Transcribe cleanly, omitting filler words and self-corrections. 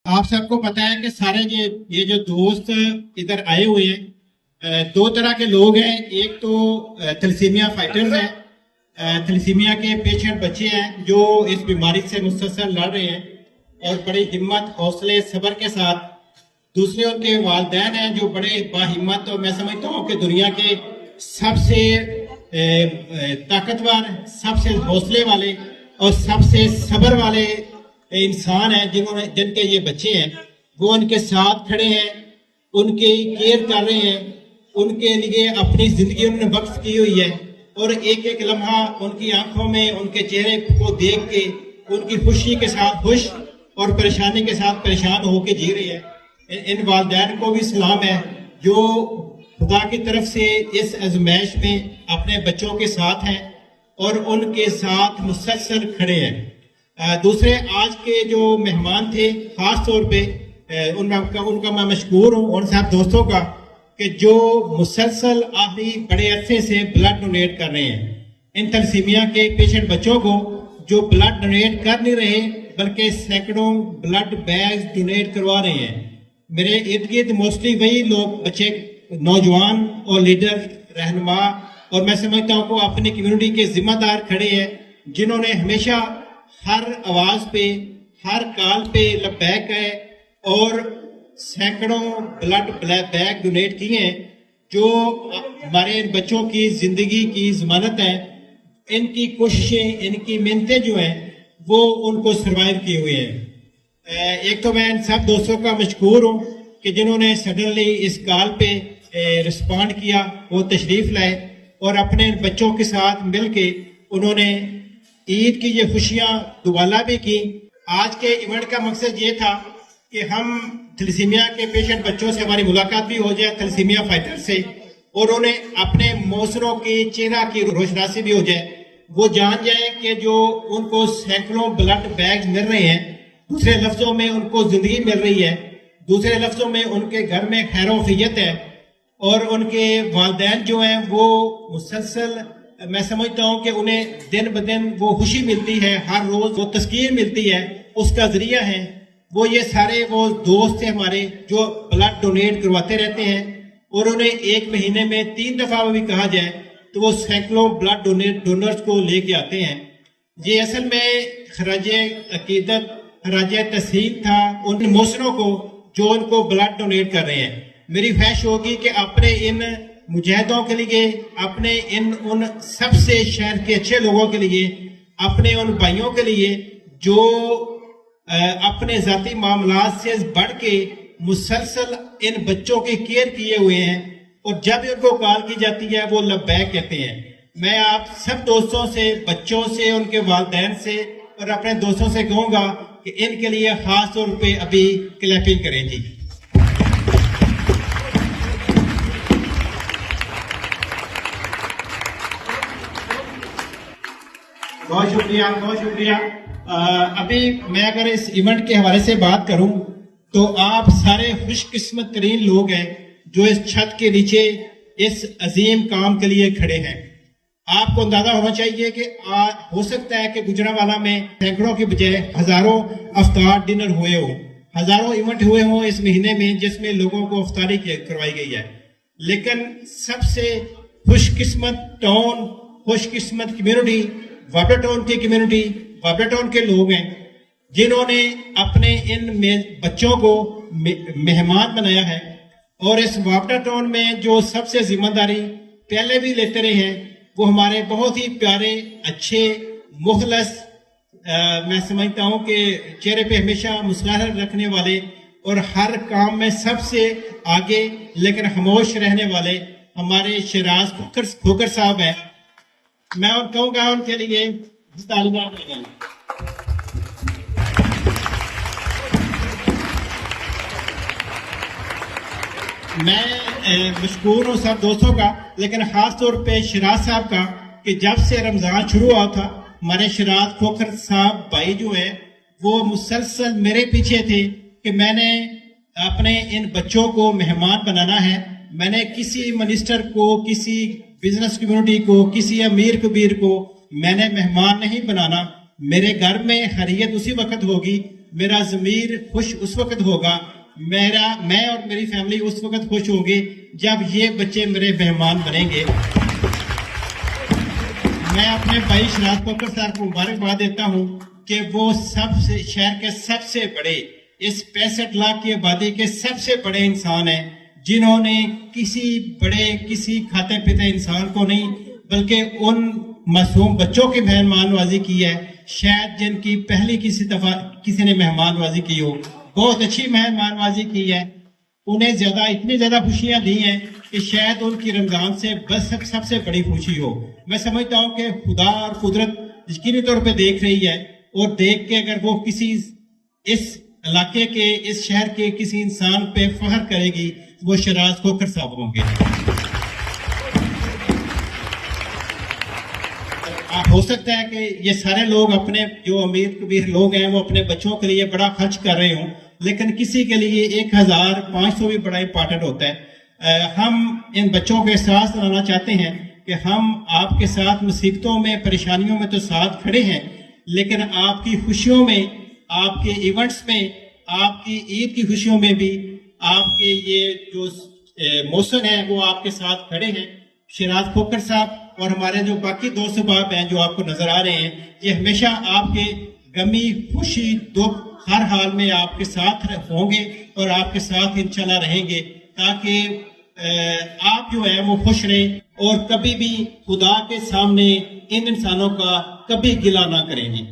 آپ سب کو پتا ہے کہ سارے یہ جو دوست ادھر آئے ہوئے ہیں، دو طرح کے لوگ ہیں۔ ایک تو تھیلیسیمیا فائٹرز ہیں، تھیلیسیمیا کے پیشنٹ بچے ہیں جو اس بیماری سے مسلسل لڑ رہے ہیں اور بڑی ہمت، حوصلے، صبر کے ساتھ۔ دوسرے ان کے والدین ہیں جو بڑے باہمت اور میں سمجھتا ہوں کہ دنیا کے سب سے طاقتور، سب سے حوصلے والے اور سب سے صبر والے انسان ہیں، جن کے یہ بچے ہیں۔ وہ ان کے ساتھ کھڑے ہیں، ان کی کیئر کر رہے ہیں، ان کے لیے اپنی زندگی انہوں نے وقف کی ہوئی ہے، اور ایک ایک لمحہ ان کی آنکھوں میں، ان کے چہرے کو دیکھ کے ان کی خوشی کے ساتھ خوش اور پریشانی کے ساتھ پریشان ہو کے جی رہی ہے۔ ان والدین کو بھی سلام ہے جو خدا کی طرف سے اس آزمائش میں اپنے بچوں کے ساتھ ہیں اور ان کے ساتھ مسلسل کھڑے ہیں۔ دوسرے آج کے جو مہمان تھے، خاص طور پہ ان کا میں مشکور ہوں ان سب دوستوں کا کہ جو مسلسل آخری بڑے عرصے سے بلڈ ڈونیٹ کر رہے ہیں ان تھیلیسیمیا کے پیشنٹ بچوں کو، جو بلڈ ڈونیٹ کر نہیں رہے بلکہ سینکڑوں بلڈ بیگز ڈونیٹ کروا رہے ہیں۔ میرے ارد گرد موسٹلی وہی لوگ، بچے، نوجوان اور لیڈر، رہنما، اور میں سمجھتا ہوں کہ اپنی کمیونٹی کے ذمہ دار کھڑے ہیں، جنہوں نے ہمیشہ ہر آواز پہ، ہر کال پہ لبیک ہے اور سینکڑوں بلڈ بیگ ڈونیٹ کیے ہیں، جو ہمارے بچوں کی زندگی کی ضمانت ہیں۔ ان کی کوششیں، ان کی محنتیں جو ہیں وہ ان کو سروائیو کیے ہوئے ہیں۔ ایک تو میں ان سب دوستوں کا مشکور ہوں کہ جنہوں نے سڈنلی اس کال پہ رسپونڈ کیا، وہ تشریف لائے اور اپنے بچوں کے ساتھ مل کے انہوں نے عید کی یہ خوشیاں دوبالا بھی کی۔ آج کے ایونٹ کا مقصد یہ تھا کہ ہم تھیلیسیمیا کے پیشنٹ بچوں سے ہماری ملاقات بھی ہو جائے، تھیلیسیمیا فائٹر سے، اور انہیں اپنے موثروں کی چہرہ کی روشناسی بھی ہو جائے۔ وہ جان جائیں کہ جو ان کو سینکڑوں بلڈ بیگز مل رہے ہیں، دوسرے لفظوں میں ان کو زندگی مل رہی ہے، دوسرے لفظوں میں ان کے گھر میں خیر و عافیت ہے، اور ان کے والدین جو ہیں وہ مسلسل، میں سمجھتا ہوں کہ انہیں دن بدن وہ خوشی ملتی ہے، ہر روز وہ تذکیر ملتی ہے، اس کا ذریعہ ہے وہ یہ سارے وہ دوست ہیں ہمارے جو بلڈ ڈونیٹ کرواتے رہتے ہیں، اور انہیں ایک مہینے میں 3 دفعہ بھی کہا جائے تو وہ سینکڑوں بلڈ ڈونرز کو لے کے آتے ہیں۔ یہ اصل میں خراج عقیدت، خراج تحسین تھا ان موثروں کو جو ان کو بلڈ ڈونیٹ کر رہے ہیں۔ میری خواہش ہوگی کہ اپنے ان مجاہدوں کے لیے، اپنے ان سب سے شہر کے اچھے لوگوں کے لیے، اپنے ان بھائیوں کے لیے جو اپنے ذاتی معاملات سے بڑھ کے مسلسل ان بچوں کی کیئر کیے ہوئے ہیں، اور جب ان کو کال کی جاتی ہے وہ لبیک کہتے ہیں۔ میں آپ سب دوستوں سے، بچوں سے، ان کے والدین سے اور اپنے دوستوں سے کہوں گا کہ ان کے لیے خاص طور پہ ابھی کلیپنگ کریں جی۔ بہت شکریہ، بہت شکریہ۔ ابھی میں اگر اس ایونٹ کے حوالے سے بات کروں تو آپ سارے خوش قسمت ترین لوگ ہیں جو اس چھت کے نیچے اس عظیم کام کے لیے کھڑے ہیں۔ آپ کو اندازہ ہونا چاہیے کہ ہو سکتا ہے کہ گجرانوالہ میں سینکڑوں کی بجائے ہزاروں افطار ڈنر ہوئے ہوں، ہزاروں ایونٹ ہوئے ہوں اس مہینے میں جس میں لوگوں کو افطاری کروائی گئی ہے، لیکن سب سے خوش قسمت ٹاؤن، خوش قسمت کمیونٹی وابڈا ٹاؤن کی کمیونٹی، وابڈا ٹاؤن کے لوگ ہیں جنہوں نے اپنے ان بچوں کو مہمان بنایا ہے، اور اس وابڈا ٹاؤن میں جو سب سے ذمہ داری پہلے بھی لیتے رہے ہیں وہ ہمارے بہت ہی پیارے، اچھے، مخلص، میں سمجھتا ہوں کہ چہرے پہ ہمیشہ مسکراہٹ رکھنے والے اور ہر کام میں سب سے آگے لیکن خاموش رہنے والے ہمارے شیراز کھوکر صاحب ہیں۔ میں اور کہوں گا ان کے لیے تعلیمات لگائیں۔ میں مشکور ہوں سب دوستوں کا، لیکن خاص طور پہ شیراز صاحب کا کہ جب سے رمضان شروع ہوا تھا ہمارے شیراز کھوکر صاحب بھائی جو ہیں وہ مسلسل میرے پیچھے تھے کہ میں نے اپنے ان بچوں کو مہمان بنانا ہے۔ میں نے کسی منسٹر کو، کسی بزنس کمیونٹی کو، کسی امیر کبیر کو میں نے مہمان نہیں بنانا۔ میرے گھر میں خیریت اسی وقت ہوگی میرا ضمیر خوش اس وقت ہوگا، میں اور میری فیملی اس وقت خوش ہوں گے جب یہ بچے میرے مہمان بنیں گے۔ میں اپنے بھائی شراز کوکر صاحب کو مبارکباد دیتا ہوں کہ وہ شہر کے سب سے بڑے، اس 65 لاکھ کی آبادی کے سب سے بڑے انسان ہیں، جنہوں نے کسی کھاتے پیتے انسان کو نہیں بلکہ ان معصوم بچوں کی مہمان نوازی کی ہے، شاید جن کی پہلی کسی نے مہمان نوازی کی ہو، بہت اچھی مہمان نوازی کی ہے، انہیں اتنی زیادہ خوشیاں دی ہیں کہ شاید ان کی رمضان سے بس سب سے بڑی خوشی ہو۔ میں سمجھتا ہوں کہ خدا اور قدرت یقینی طور پہ دیکھ رہی ہے، اور دیکھ کے اگر وہ اس علاقے کے، اس شہر کے کسی انسان پہ فخر کرے گی، وہ شراز کوکر صاحب ہوں گے۔ ہو سکتا ہے کہ یہ سارے لوگ اپنے جو امیر کبیر لوگ ہیں وہ اپنے بچوں کے لیے بڑا خرچ کر رہے ہوں، لیکن کسی کے لیے 1500 بھی بڑا امپورٹنٹ ہوتا ہے۔ ہم ان بچوں کو احساس دلانا چاہتے ہیں کہ ہم آپ کے ساتھ مصیبتوں میں، پریشانیوں میں تو ساتھ کھڑے ہیں، لیکن آپ کی خوشیوں میں، آپ کے ایونٹس میں، آپ کی عید کی خوشیوں میں بھی آپ کے یہ جو موسم ہیں وہ آپ کے ساتھ کھڑے ہیں۔ شراز کوکر صاحب اور ہمارے جو باقی دوست احباب ہیں جو آپ کو نظر آ رہے ہیں، یہ ہمیشہ آپ کے غمی، خوشی، دکھ ہر حال میں آپ کے ساتھ ہوں گے اور آپ کے ساتھ انشاءاللہ رہیں گے، تاکہ آپ جو ہے وہ خوش رہیں اور کبھی بھی خدا کے سامنے ان انسانوں کا کبھی گلہ نہ کریں گے۔